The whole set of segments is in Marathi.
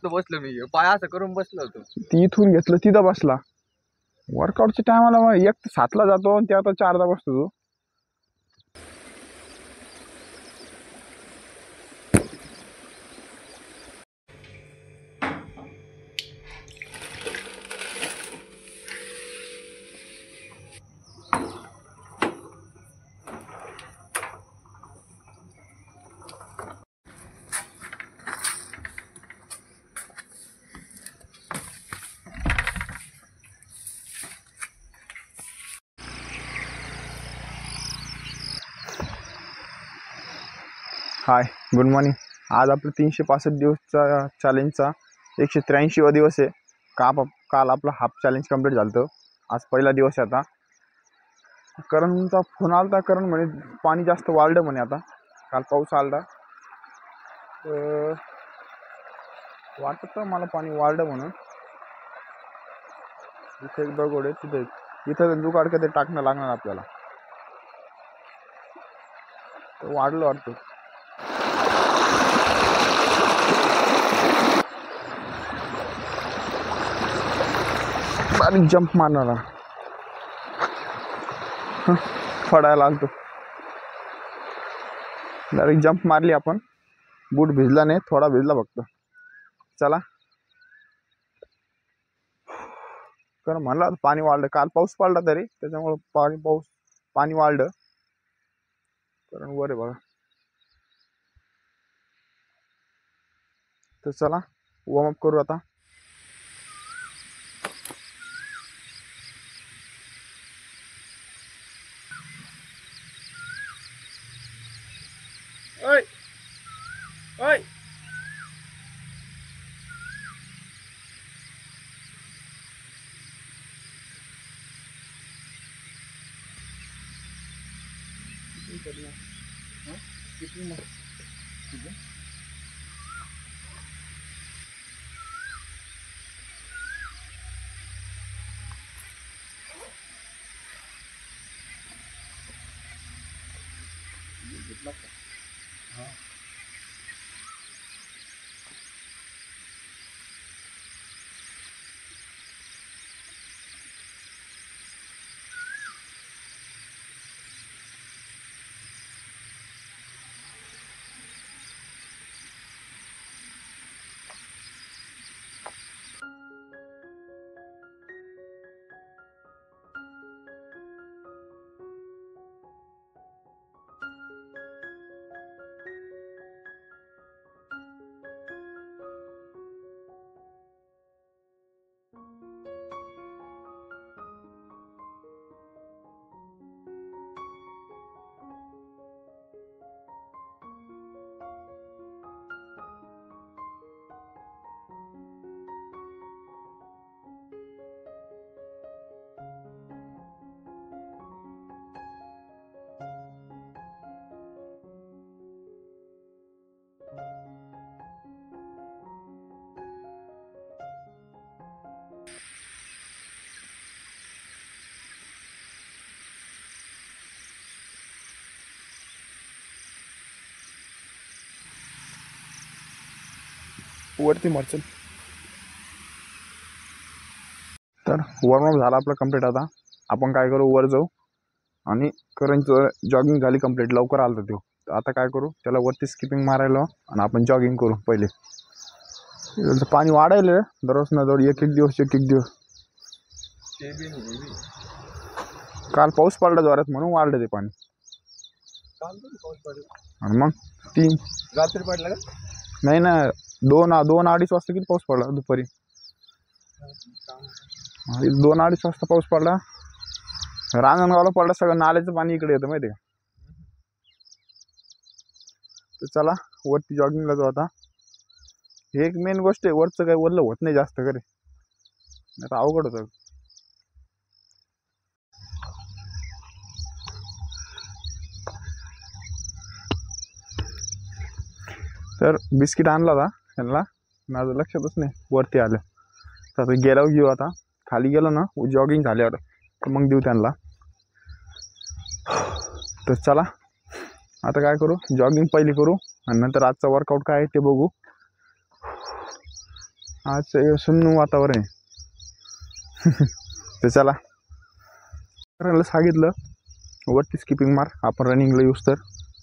मस्त बसलो मी, पाय असं करून बसलो होतो. ती इथून घेतलं तिथं बसला. वर्कआउटच्या टायमाला एक तर 7ला जातो आणि ते आता 4ला बसतो. तो हाय, गुड मॉर्निंग. आज आपलं 365 दिवसचा चॅलेंजचा 183वा दिवस आहे. काल आपला हाफ चॅलेंज कंप्लीट झालं होतं. आज पहिला दिवस आहे. आता करणचा फोन आला. करण म्हणे पाणी जास्त वाढलं म्हणे. आता काल पाऊस आला वाटतं मला पाणी वाढलं म्हणून. इथे एक दगड आहे, तिथे इथं जुगाड कधी टाकणं लागणार आपल्याला. वाढलं वाटतं. बारीक जंप मारणारा पडायला लागतो. डायरेक्ट जंप मारली आपण. बूट भिजला नाही, थोडा भिजला फक्त. चला, कारण म्हणला पाणी वाढलं. काल पाऊस पडला तरी त्याच्यामुळे पाणी वाढलं. कारण वर आहे बघा. तर चला वॉर्मअप करू आता. ओय ओय वरती मारचल. तर वॉर्मअप झाला आपला कंप्लीट. आता आपण काय करू, वर जाऊ आणि करणचं जॉगिंग झाली कंप्लीट. लवकर आलं तो. आता काय करू, त्याला वरती स्किपिंग मारायला आणि आपण जॉगिंग करू. पहिले पाणी वाढायला दररोज ना दर एक एक दिवस. काल पाऊस पडला जोरात म्हणून वाढलं ते पाणी. आणि मग 3 रात्री पडला का? नाही ना, 2-2:30 वाजता किती पाऊस पडला दुपारी. 2-2:30 वाजता पाऊस पडला. रांजणगावला पडला. सगळं नाल्याचं पाणी इकडे येतं माहिती आहे का. तर चला वरती जॉगिंगला जाऊ आता. हे एक मेन गोष्ट आहे, वरचं काही वरलं होत नाही जास्त करे, आता अवघड होतं. तर बिस्किट आणला होता त्यांना, माझं लक्षातच नाही वरती आलं. तर आता गेल्यावर घेऊ. आता खाली गेलो ना जॉगिंग झाल्यावर तर मग देऊ त्यांना. तर चला आता काय करू, जॉगिंग पहिली करू आणि नंतर आजचा वर्कआउट काय आहे ते बघू. आज सुन्न वातावरण आहे. तर चला करायला सांगितलं वरती स्किपिंग मार, आपण रनिंगला येऊस तर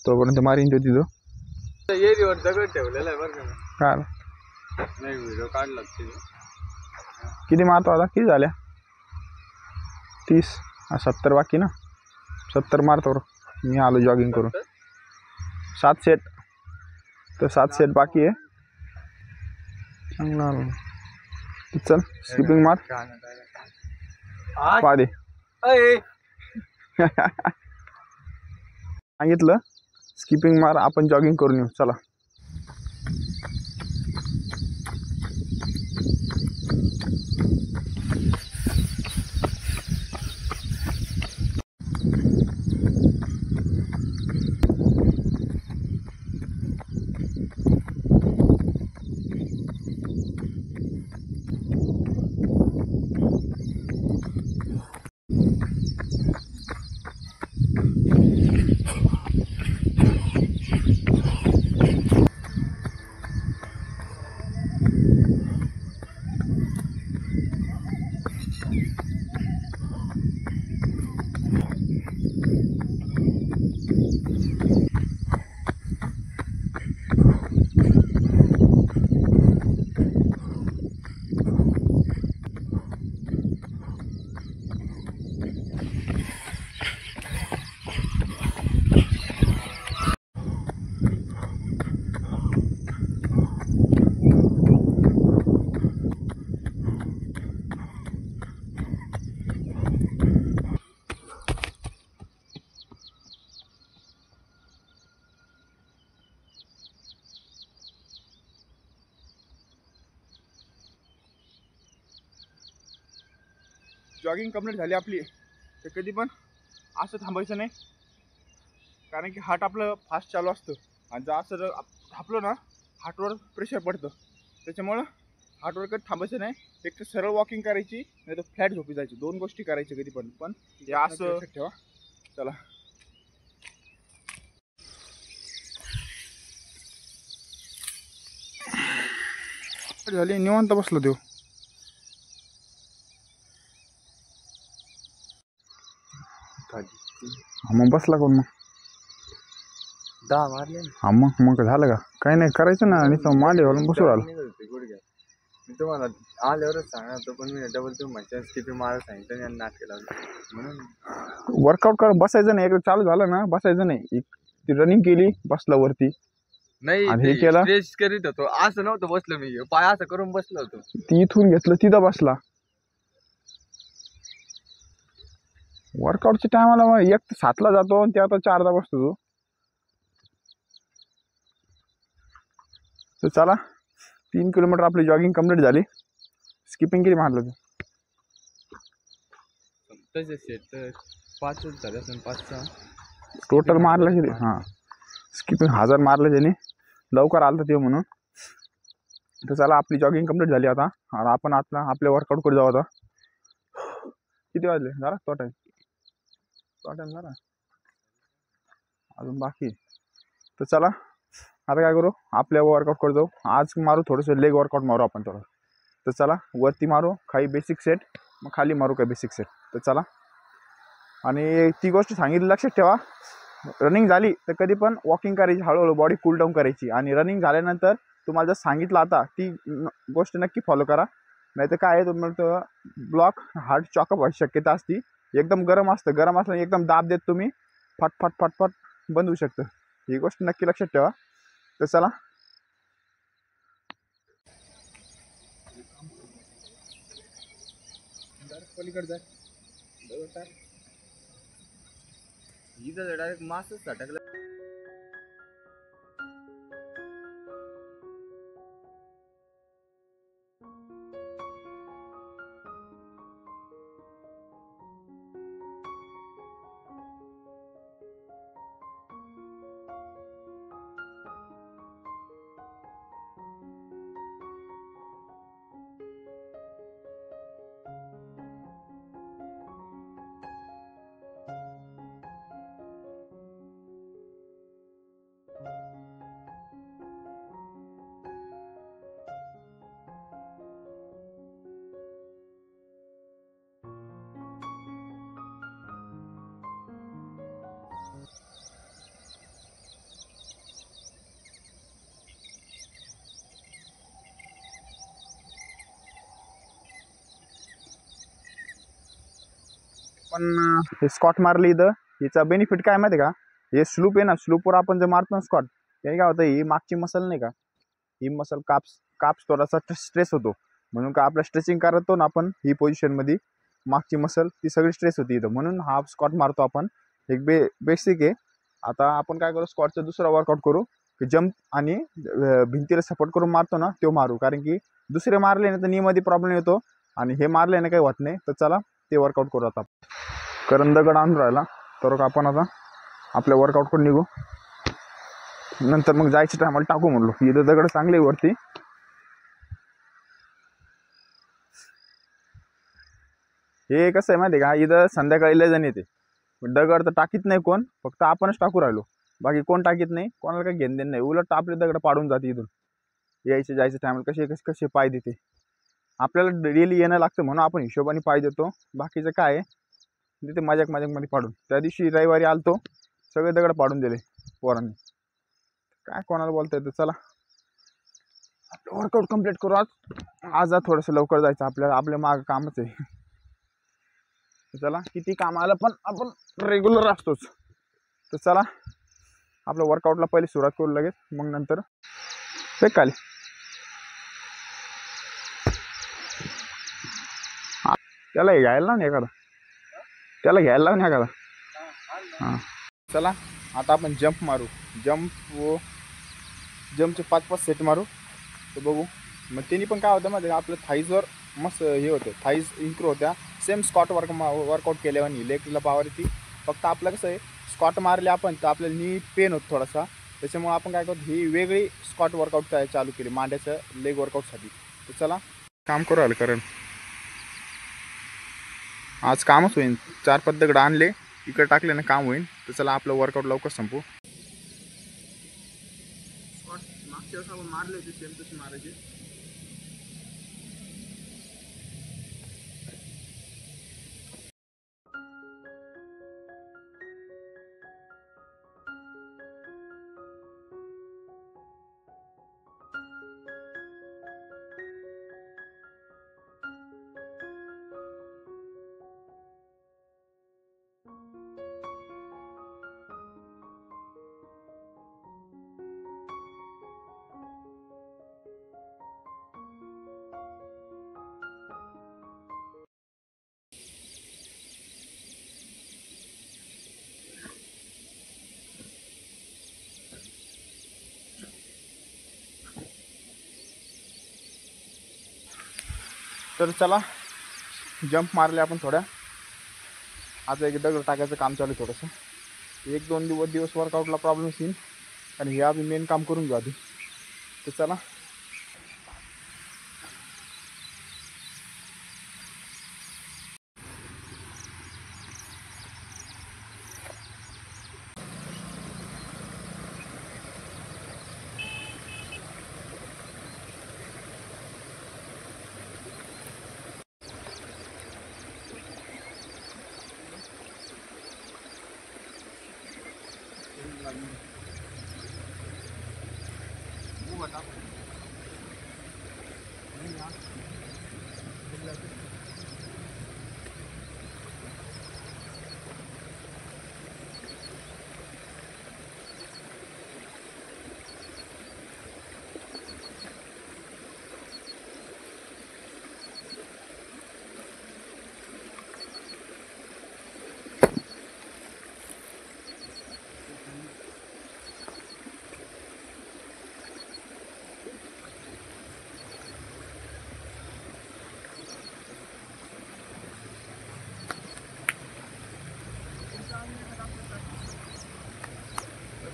तोपर्यंत मारीन तो तिथं. एरीवर दगड ठेवलेला आहे बरं का मी. काय नाही व्हिडिओ काढला तिने. किती मारतो आता, किती झाल्या 30 70 बाकी ना, 70 मारतो मी. आलो जॉगिंग करून. 7 सेट, तर 7 सेट बाकी आहे. चांगला आलो. चल स्किपिंग मार पा दे. सांगितलं स्किपिंग मार, आपण जॉगिंग करून येऊ. चला जॉगिंग कंप्लीट झाली आपली. तर कधी पण असं थांबायचं नाही, कारण की हार्ट आपलं फास्ट चालू असतं आणि जर असं जर थांबलो ना हार्टवर प्रेशर पडतं. त्याच्यामुळं हार्टवर कधी थांबायचं नाही. एक तर सरळ वॉकिंग करायची, नाही तर फ्लॅट झोपी जायची. 2 गोष्टी करायच्या कधी पण हे असं ठेवा. चला झाली, निवांत बसलो देऊ. मग बसला कोण मग 10 मारले ना. हा मग झालं का, काही नाही करायचं ना. आणि मांडी घालून बसू राहिलो. मी तुम्हाला आल्यावरच सांगणार होतो, पण मी डबल तुम्ही म्हणता स्किपिंग मारायला सांगितलं आणि नाटक लावलं म्हणून. वर्कआउट कर, बसायचं नाही. एकदा चालू झालं ना बसायचं नाही. ती रनिंग केली, बसला वरती. नाही आणि हे केलं, स्ट्रेच करीत होतो, असं नव्हतं बसलो मी. पाय असं करून बसलो होतो. ती इथून घेतलं तिथं बसला. वर्कआउटच्या टायमाला एक तर 7ला जातो आणि ते आता 4ला बसतो तू. तर चला 3 किलोमीटर आपली जॉगिंग कंप्लीट झाली. स्किपिंग किती मारलं तू? तसे सेट 5 झाले असेल, 5-6 टोटल मारलं किती? हां, स्किपिंग 1000 मारलं त्याने. लवकर आलं ते म्हणून. तर चला आपली जॉगिंग कंप्लीट झाली आता. आणि आपण आता आपल्या वर्कआउट कडे जाऊ आता. किती वाजले जरा तो टाईम जरा अजून बाकी. तर चला आता काय करू, आपल्या वर्कआउट कडे जाऊ. आज मारू थोडंसं लेग वर्कआउट मारू आपण थोडं. तर चला वरती मारू काही बेसिक सेट, मग खाली मारू काही बेसिक सेट. तर चला. आणि ती गोष्ट सांगितली लक्षात ठेवा, रनिंग झाली तर कधी पण वॉकिंग करायची, हळूहळू बॉडी कूल डाऊन करायची. आणि रनिंग झाल्यानंतर तुम्हाला जर सांगितलं आता ती गोष्ट नक्की फॉलो करा. नाही तर काय आहे, तुम्हाला ब्लॉक हार्ट चॉकअप व्हायची शक्यता असते. एकदम गरम असतं, गरम असल्याने एकदम दाब देत तुम्ही फट फट फट फट बंद होऊ शकतं. ही गोष्ट नक्की लक्षात ठेवा. तर चला पलीकडे जाय. इथं डायरेक्ट मासच टाकलं. पण हे स्कॉट मारले इथं, याचा बेनिफिट काय माहिती आहे का? हे स्लूप आहे ना, स्लूपवर आपण जर मारतो ना स्कॉट, त्याने काय होतं, ही मागची मसल नाही का, ही मसल काप्स थोडासा स्ट्रेस होतो. म्हणून का आपलं स्ट्रेचिंग करतो ना आपण ही पोझिशनमध्ये, मागची मसल ती सगळी स्ट्रेस होती इथं, म्हणून हा स्कॉट मारतो आपण. एक बेसिक आहे. आता आपण काय करू, स्कॉटचा दुसरा वर्कआउट करू की जंप आणि भिंतीला सपोर्ट करून मारतो ना तो मारू. कारण की दुसरे मारले ना तर नीमध्ये प्रॉब्लेम येतो आणि हे मारले ना काही होत नाही. तर चला ते वर्कआउट करू. आता करण दगड आणून राहिला तर आपण आता आपल्या वर्कआउट करून निघू. नंतर मग जायच्या टायमाला टाकू म्हणलो. इथं दगड चांगले वरती. हे कसं आहे माहिती आहे का, इथं संध्याकाळी लय जण येते. दगड तर टाकीत नाही कोण, फक्त आपणच टाकू राहिलो. बाकी कोण टाकीत नाही, कोणाला काही घेण देण नाही. उलट आपले दगड पाडून जाते इथून यायचे जायच्या टायमाला. कसे कसे कसे पाय देते. आपल्याला डेली येणं लागतं म्हणून आपण हिशोबाने पाय देतो. बाकीचं काय आहे तिथे मजाकमध्ये पाडून. त्या दिवशी रविवारी आलतो, सगळे दगड पाडून दिले पोरांनी. काय कोणाला बोलता येतं. चला आपलं वर्कआउट कम्प्लीट करू. आज थोडंसं लवकर जायचं आपल्याला, आपल्या मागं कामच आहे. चला किती काम आलं पण आपण रेग्युलर असतोच. तर चला आपल्या वर्कआउटला पहिले सुरुवात करू लगेच, मग नंतर ते खाली. त्याला घ्यायला ना एखादा, त्याला घ्यायला लावून एखादा. हां चला आता आपण जंप मारू. जंपचे 5-5 सेट मारू. तर बघू मग त्यांनी पण काय होतं माहिती का, आपलं थाईजवर मस्त हे होतं, थाईज इम्प्रूव्ह होत्या. सेम स्कॉट वर्कआउट केल्यावर लेगला पावर येते. फक्त आपलं कसं आहे, स्कॉट मारले आपण तर आपल्याला नी पेन होतं थोडासा. त्याच्यामुळे आपण काय करतो, ही वेगळी स्कॉट वर्कआउट चालू केली मांड्याचं लेग वर्कआउटसाठी. तर चला काम करू आलं. कारण आज कामच होईल. 4-5 दगड आणले इकडे टाकले ना काम होईल. तर चला आपलं वर्कआउट लवकर संपू. मागच्या वेळेस आपण मारले होते सेम तसे मारायचे. तर चला जंप मारले आपण थोड्या. आज एक दगड टाकायचं काम चालू आहे थोडंसं. 1-2 दिवस वर्कआउटला प्रॉब्लेम येईल आणि हे आम्ही मेन काम करून घेऊ आधी. तर चला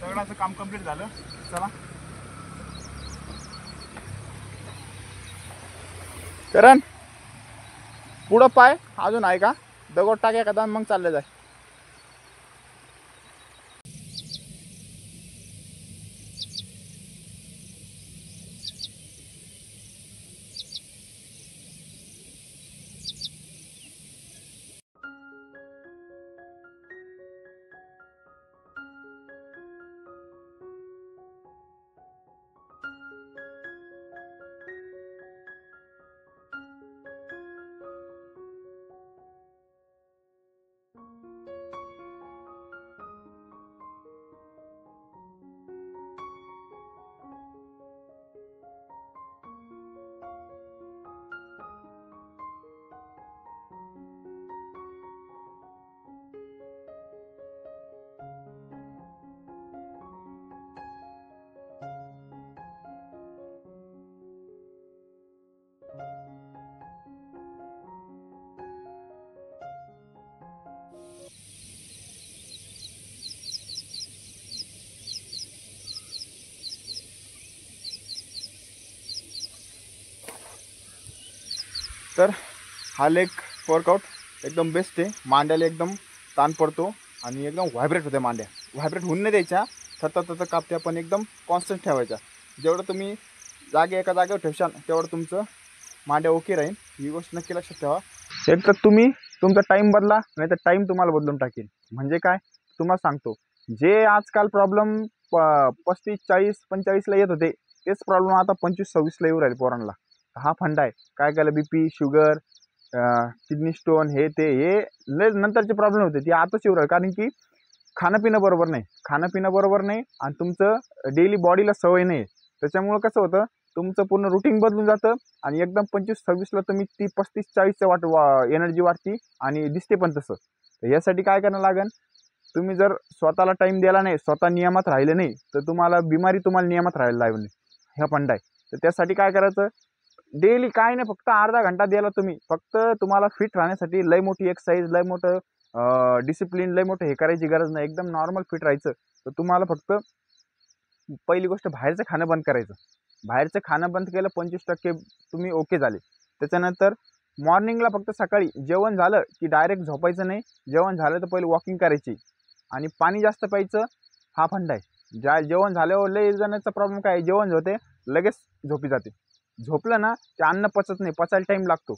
दगडाचं काम कंप्लीट झालं. चला करण पुढं पाय अजून आहे का, दगड टाक एखादा मग चालले जाय. तर हा लेग वर्कआउट एकदम बेस्ट आहे. मांड्याला एकदम ताण पडतो आणि एकदम व्हायब्रेट होत्या मांड्या. व्हायब्रेट होऊन नाही द्यायच्या, सतत कापत्या, पण एकदम कॉन्स्टंट ठेवायच्या. जेवढं तुम्ही एका जागेवर ठेवशाल तेवढं तुमचं मांड्या ओके राहील. ही गोष्ट नक्की लक्षात ठेवा. एक तर तुम्ही तुमचा टाईम बदला, नाही तर टाईम तुम्हाला बदलून टाकेल. म्हणजे काय तुम्हाला सांगतो, जे आजकाल प्रॉब्लेम 35, 40, 45ला येत होते, तेच प्रॉब्लेम आता 25, 26ला येऊ राहिले पोरांना. हा फंडा आहे. काय केलं, BP, शुगर, किडनी स्टोन, हे नंतरचे प्रॉब्लेम होते, ते आताच येऊ राहिले. कारण की खाणंपिणं बरोबर नाही आणि तुमचं डेली बॉडीला सवय नाही. त्याच्यामुळं कसं होतं, तुमचं पूर्ण रुटीन बदलून जातं आणि एकदम 25, 26ला तुम्ही ती 35, 40चं एनर्जी वाटते आणि दिसते पण तसं. तर यासाठी काय करणं लागेल, तुम्ही जर स्वतःला टाईम दिला नाही, स्वतः नियमात राहिले नाही, तर तुम्हाला तुम्हाला नियमात राहायला लागेल. ह्या फंडा आहे. तर त्यासाठी काय करायचं, डेली काय नाही, फक्त अर्धा घंटा द्यायला तुम्ही. फक्त तुम्हाला फिट राहण्यासाठी लय मोठी एक्सरसाइज, लय मोठं डिसिप्लिन, लय मोठं हे करायची गरज नाही. एकदम नॉर्मल फिट राहायचं. तर तुम्हाला फक्त पहिली गोष्ट बाहेरचं खाणं बंद करायचं. बाहेरचं खाणं बंद केलं, 25% तुम्ही ओके झाले. त्याच्यानंतर मॉर्निंगला फक्त सकाळी जेवण झालं की डायरेक्ट झोपायचं नाही. जेवण झालं तर पहिले वॉकिंग करायची आणि पाणी जास्त प्यायचं. हा फंडा आहे. जेवण झाल्यावर लय जणांचा प्रॉब्लेम काय आहे, जेवण होते लगेच झोपी जाते. झोपलं ना ते अन्न पचत नाही, पचायला टाईम लागतो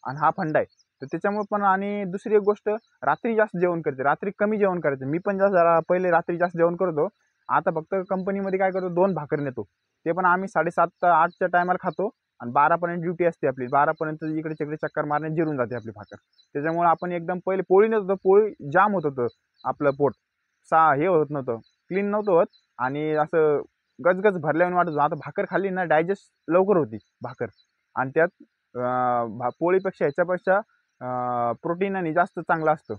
आणि हा फंडा आहे. तर त्याच्यामुळे पण. आणि दुसरी एक गोष्ट, रात्री जास्त जेवण करते, रात्री कमी जेवण करायचं. मी पण जरा पहिले रात्री जास्त जेवण करतो. आता फक्त कंपनीमध्ये काय करतो, 2 भाकर नेतो. ते पण आम्ही 7:30, 8च्या टायमाला खातो आणि 12पर्यंत ड्युटी असते आपली. 12पर्यंत इकडे तिकडे चक्कर मारण्यात जिरून जाते आपली भाकर. त्याच्यामुळे आपण एकदम पहिले पोळी नेत होतो. पोळी जाम होत होतं आपलं पोट, हे होत नव्हतं, क्लीन नव्हतं होत आणि असं गजगज भरल्यावर वाटत होतं. आता भाकर खाल्ली ना, डायजेस्ट लवकर होती भाकर आणि त्यात पोळीपेक्षा ह्याच्यापेक्षा प्रोटीन आणि जास्त चांगलं असतं.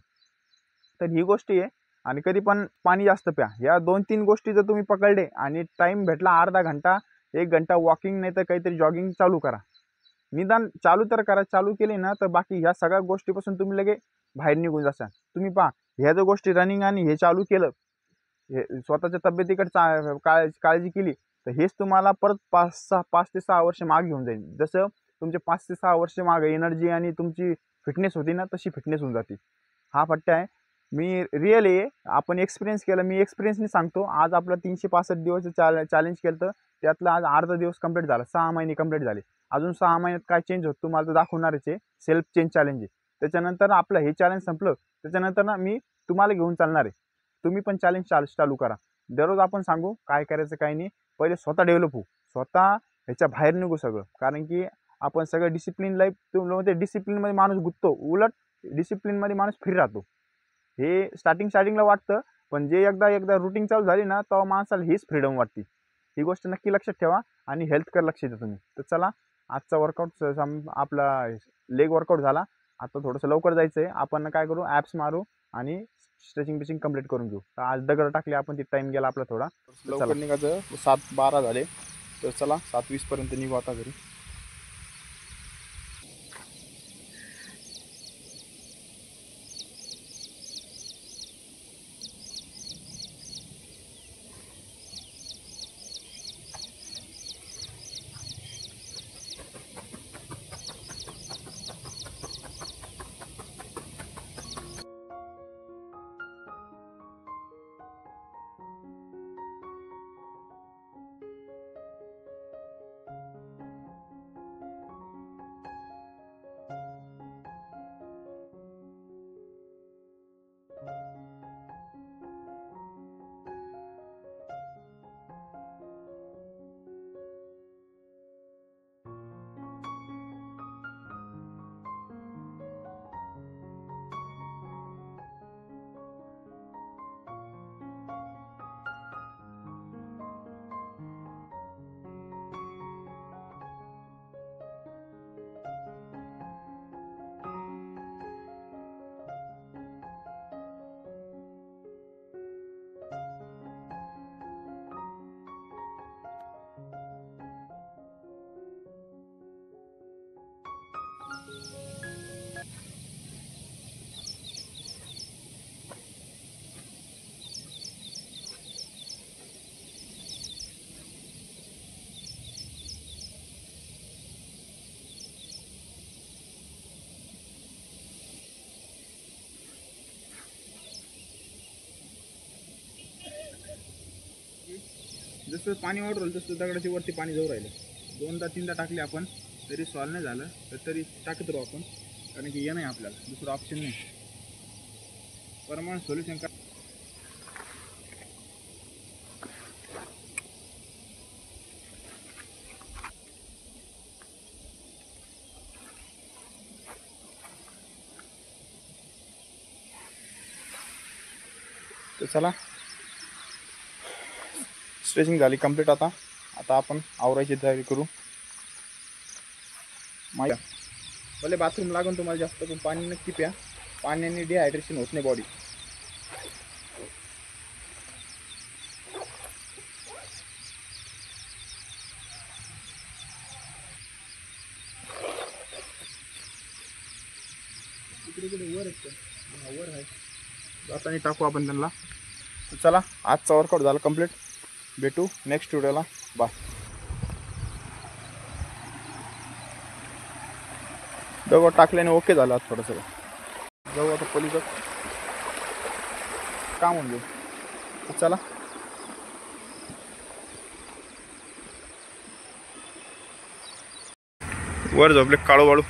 तर ही गोष्टी आहे. आणि कधी पण पाणी जास्त प्या. या 2-3 गोष्टी जर तुम्ही पकडले आणि टाईम भेटला अर्धा घंटा, 1 घंटा वॉकिंग नाही तर काहीतरी जॉगिंग चालू करा. निदान चालू तर करा. चालू केली ना तर बाकी ह्या सगळ्या गोष्टीपासून तुम्ही लगे बाहेर निघून जाशाल. तुम्ही पहा, ह्या जर गोष्टी रनिंग आणि हे चालू केलं, हे स्वतःच्या तब्येतीकडे काळजी केली, तर हेच तुम्हाला परत 5 ते 6 वर्ष मागे घेऊन जाईल. जसं तुमचे 5 ते 6 वर्ष मागे एनर्जी आणि तुमची फिटनेस होती ना, तशी फिटनेस होऊन जाते. हा पट्टा आहे. मी रिअल आहे, आपण एक्सपिरियन्स केलं. मी एक्सपिरियन्सनी सांगतो. आज आपलं 365 दिवस चॅलेंज केलं, तर त्यातलं आज अर्धा दिवस कंप्लीट झाला. 6 महिने कंप्लीट झाले. अजून 6 महिन्यात काय चेंज होतं तुम्हाला तर दाखवणारच आहे. सेल्फ चेंज चॅलेंज आहे. त्याच्यानंतर आपलं हे चॅलेंज संपलं, त्याच्यानंतर ना मी तुम्हाला घेऊन चालणार आहे. तुम्ही पण चॅलेंज चालू करा. दररोज आपण सांगू काय करायचं काय नाही. पहिले स्वतः डेव्हलप होऊ, स्वतः ह्याच्या बाहेर निघू सगळं. कारण की आपण सगळं डिसिप्लिन लाईफ, डिसिप्लिनमध्ये माणूस गुंततो. उलट डिसिप्लिनमध्ये माणूस फ्री राहतो. हे स्टार्टिंगला वाटतं, पण जे एकदा रुटीन चालू झाली ना, तेव्हा माणसाला हीच फ्रीडम वाटते. ही गोष्ट नक्की लक्षात ठेवा आणि हेल्थकडे लक्ष द्या तुम्ही. तर चला, आजचा वर्कआउट आपला लेग वर्कआउट झाला. आता थोडंसं लवकर जायचं आहे. आपण काय करू, ॲप्स मारू आणि स्ट्रेचिंग कंप्लीट करून घेऊ. तर आज दगड टाकले आपण, ती टाईम गेला आपला थोडा. लवकर निघायचं, 7:12 झाले. तर चला 7:20पर्यंत निघू आता घरी. जसं पाणी वाढू राहिलं तसं दगडाच्या वरती पाणी जाऊ राहिलं. 2दा-3दा टाकले आपण तरी सॉल्व नाही झालं, तर तरी टाकत राहू आपण, कारण की हे नाही आपल्याला दुसरं ऑप्शन नाही. परमनंट सोल्युशन का तर चला, स्ट्रेचिंग झाली कंप्लीट. आता आपण आवरायची तयारी करू. भले बाथरूम लागून तुम्हाला जास्त, पण पाणी नक्की प्या. पाण्याने डिहायड्रेशन होत नाही बॉडी. वर आहे आता टाकू आपण त्यांना. तर चला, आजचा वर्कआउट झाला कंप्लीट. भेटू नेक्स्ट व्हिडिओला. बाय. दगड टाकल्याने ओके झालं. आज थोडंसं जाऊ आता पलीकडं काम होऊन जाऊ. चला, वर झोपले काळू वाळू,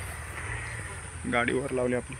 गाडी वर लावली आपली.